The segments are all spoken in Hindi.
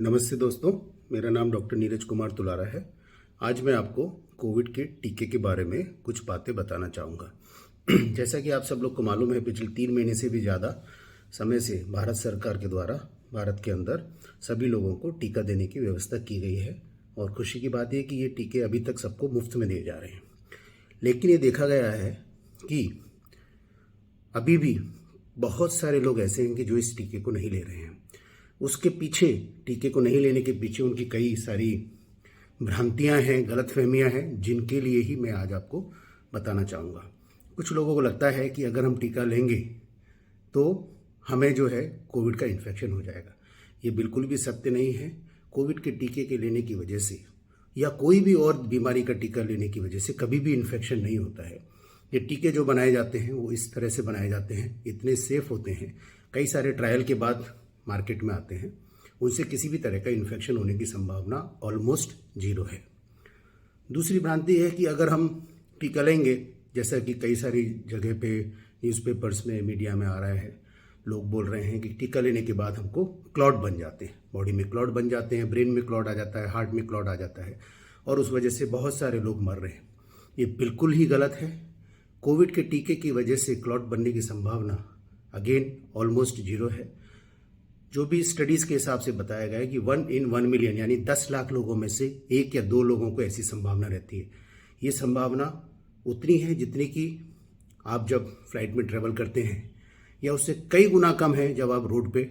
नमस्ते दोस्तों, मेरा नाम डॉक्टर नीरज कुमार तुलारा है। आज मैं आपको कोविड के टीके के बारे में कुछ बातें बताना चाहूँगा। जैसा कि आप सब लोग को मालूम है, पिछले 3 महीने से भी ज़्यादा समय से भारत सरकार के द्वारा भारत के अंदर सभी लोगों को टीका देने की व्यवस्था की गई है। और खुशी की बात यह कि ये टीके अभी तक सबको मुफ्त में दिए जा रहे हैं। लेकिन ये देखा गया है कि अभी भी बहुत सारे लोग ऐसे हैं कि जो इस टीके को नहीं ले रहे हैं। उसके पीछे, टीके को नहीं लेने के पीछे उनकी कई सारी भ्रांतियां हैं, गलतफहमियां हैं, जिनके लिए ही मैं आज आपको बताना चाहूँगा। कुछ लोगों को लगता है कि अगर हम टीका लेंगे तो हमें जो है कोविड का इन्फेक्शन हो जाएगा। ये बिल्कुल भी सत्य नहीं है। कोविड के टीके के लेने की वजह से या कोई भी और बीमारी का टीका लेने की वजह से कभी भी इन्फेक्शन नहीं होता है। ये टीके जो बनाए जाते हैं वो इस तरह से बनाए जाते हैं, इतने सेफ होते हैं, कई सारे ट्रायल के बाद मार्केट में आते हैं, उनसे किसी भी तरह का इन्फेक्शन होने की संभावना ऑलमोस्ट जीरो है। दूसरी भ्रांति है कि अगर हम टीका लेंगे, जैसा कि कई सारी जगह पे न्यूज़पेपर्स में, मीडिया में आ रहा है, लोग बोल रहे हैं कि टीका लेने के बाद हमको क्लॉट बन जाते हैं, बॉडी में क्लॉट बन जाते हैं, ब्रेन में क्लॉट आ जाता है, हार्ट में क्लॉट आ जाता है और उस वजह से बहुत सारे लोग मर रहे हैं। ये बिल्कुल ही गलत है। कोविड के टीके की वजह से क्लॉट बनने की संभावना अगेन ऑलमोस्ट जीरो है। जो भी स्टडीज़ के हिसाब से बताया गया है कि 1 in 1 million यानी 10 लाख लोगों में से 1 या 2 लोगों को ऐसी संभावना रहती है। ये संभावना उतनी है जितनी कि आप जब फ्लाइट में ट्रैवल करते हैं, या उससे कई गुना कम है जब आप रोड पे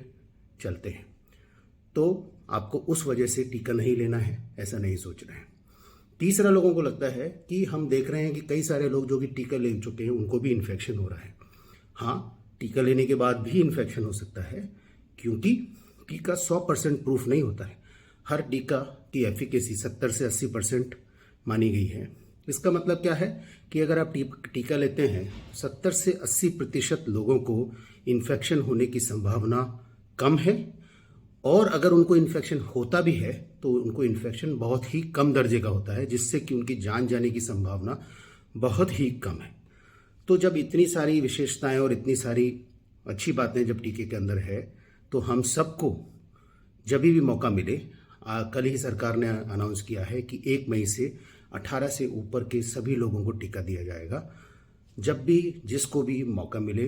चलते हैं। तो आपको उस वजह से टीका नहीं लेना है, ऐसा नहीं सोच रहे हैं। तीसरा, लोगों को लगता है कि हम देख रहे हैं कि कई सारे लोग जो कि टीका ले चुके हैं उनको भी इन्फेक्शन हो रहा है। हाँ, टीका लेने के बाद भी इन्फेक्शन हो सकता है, क्योंकि टीका 100% प्रूफ नहीं होता है। हर टीका की एफिकेसी 70 से 80% मानी गई है। इसका मतलब क्या है कि अगर आप टीका लेते हैं, 70 से 80% लोगों को इन्फेक्शन होने की संभावना कम है, और अगर उनको इन्फेक्शन होता भी है तो उनको इन्फेक्शन बहुत ही कम दर्जे का होता है, जिससे कि उनकी जान जाने की संभावना बहुत ही कम है। तो जब इतनी सारी विशेषताएं और इतनी सारी अच्छी बातें जब टीके के अंदर है, तो हम सबको जब भी मौका मिले, कल ही सरकार ने अनाउंस किया है कि 1 मई से 18 से ऊपर के सभी लोगों को टीका दिया जाएगा। जब भी जिसको भी मौका मिले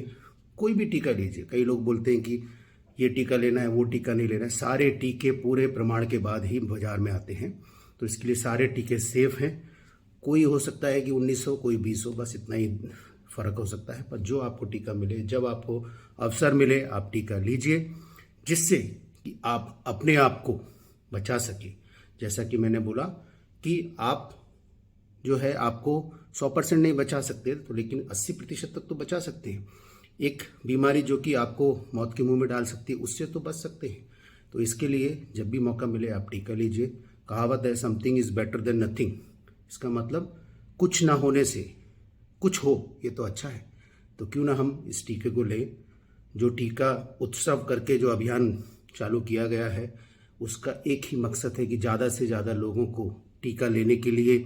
कोई भी टीका लीजिए। कई लोग बोलते हैं कि ये टीका लेना है, वो टीका नहीं लेना है। सारे टीके पूरे प्रमाण के बाद ही बाजार में आते हैं, तो इसके लिए सारे टीके सेफ हैं। कोई हो सकता है कि 19 हो, कोई 20 हो, बस इतना ही फ़र्क हो सकता है। पर जो आपको टीका मिले, जब आपको अवसर मिले, आप टीका लीजिए, जिससे कि आप अपने आप को बचा सके। जैसा कि मैंने बोला कि आप जो है, आपको 100% नहीं बचा सकते तो लेकिन 80% तक तो बचा सकते हैं। एक बीमारी जो कि आपको मौत के मुंह में डाल सकती है, उससे तो बच सकते हैं। तो इसके लिए जब भी मौका मिले आप टीका लीजिए। कहावत है, something is better than nothing. इसका मतलब कुछ ना होने से कुछ हो, ये तो अच्छा है। तो क्यों ना हम इस टीके को लें। जो टीका उत्सव करके जो अभियान चालू किया गया है, उसका एक ही मकसद है कि ज़्यादा से ज़्यादा लोगों को टीका लेने के लिए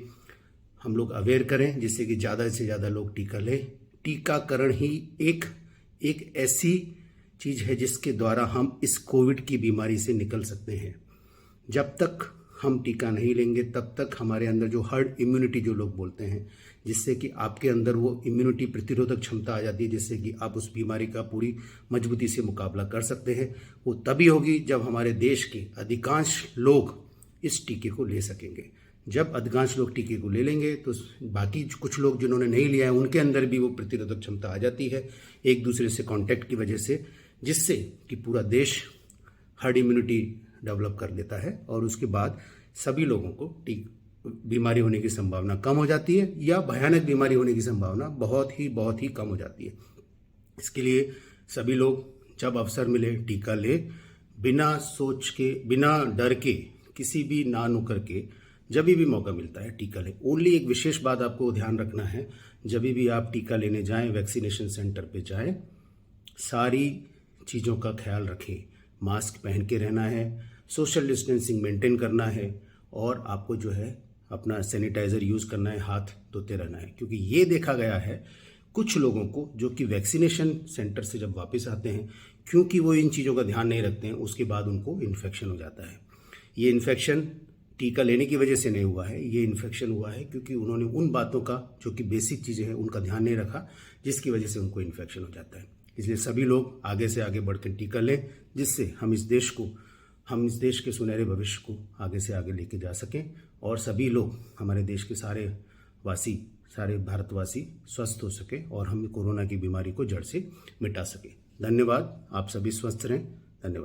हम लोग अवेयर करें, जिससे कि ज़्यादा से ज़्यादा लोग टीका लें। टीकाकरण ही एक ऐसी चीज़ है जिसके द्वारा हम इस कोविड की बीमारी से निकल सकते हैं। जब तक हम टीका नहीं लेंगे तब तक हमारे अंदर जो हर्ड इम्यूनिटी जो लोग बोलते हैं, जिससे कि आपके अंदर वो इम्यूनिटी प्रतिरोधक क्षमता आ जाती है, जिससे कि आप उस बीमारी का पूरी मजबूती से मुकाबला कर सकते हैं, वो तभी होगी जब हमारे देश के अधिकांश लोग इस टीके को ले सकेंगे। जब अधिकांश लोग टीके को ले लेंगे तो बाकी कुछ लोग जिन्होंने नहीं लिया है उनके अंदर भी वो प्रतिरोधक क्षमता आ जाती है, एक दूसरे से कांटेक्ट की वजह से, जिससे कि पूरा देश हर्ड इम्यूनिटी डेवलप कर लेता है और उसके बाद सभी लोगों को बीमारी होने की संभावना कम हो जाती है, या भयानक बीमारी होने की संभावना बहुत ही कम हो जाती है। इसके लिए सभी लोग जब अवसर मिले टीका ले, बिना सोच के, बिना डर के, किसी भी ना नुकर के, जब भी मौका मिलता है टीका ले। ओनली एक विशेष बात आपको ध्यान रखना है, जब भी आप टीका लेने जाएं, वैक्सीनेशन सेंटर पे जाएं, सारी चीज़ों का ख्याल रखें। मास्क पहन के रहना है, सोशल डिस्टेंसिंग मेंटेन करना है, और आपको जो है अपना सैनिटाइज़र यूज़ करना है, हाथ धोते रहना है। क्योंकि ये देखा गया है कुछ लोगों को जो कि वैक्सीनेशन सेंटर से जब वापस आते हैं, क्योंकि वो इन चीज़ों का ध्यान नहीं रखते हैं, उसके बाद उनको इन्फेक्शन हो जाता है। ये इन्फेक्शन टीका लेने की वजह से नहीं हुआ है, ये इन्फेक्शन हुआ है क्योंकि उन्होंने उन बातों का जो कि बेसिक चीज़ें हैं उनका ध्यान नहीं रखा, जिसकी वजह से उनको इन्फेक्शन हो जाता है। इसलिए सभी लोग आगे से आगे बढ़कर टीका लें, जिससे हम इस देश के सुनहरे भविष्य को आगे से आगे लेके जा सकें और सभी लोग, हमारे देश के सारे भारतवासी स्वस्थ हो सके और हम कोरोना की बीमारी को जड़ से मिटा सके। धन्यवाद। आप सभी स्वस्थ रहें। धन्यवाद।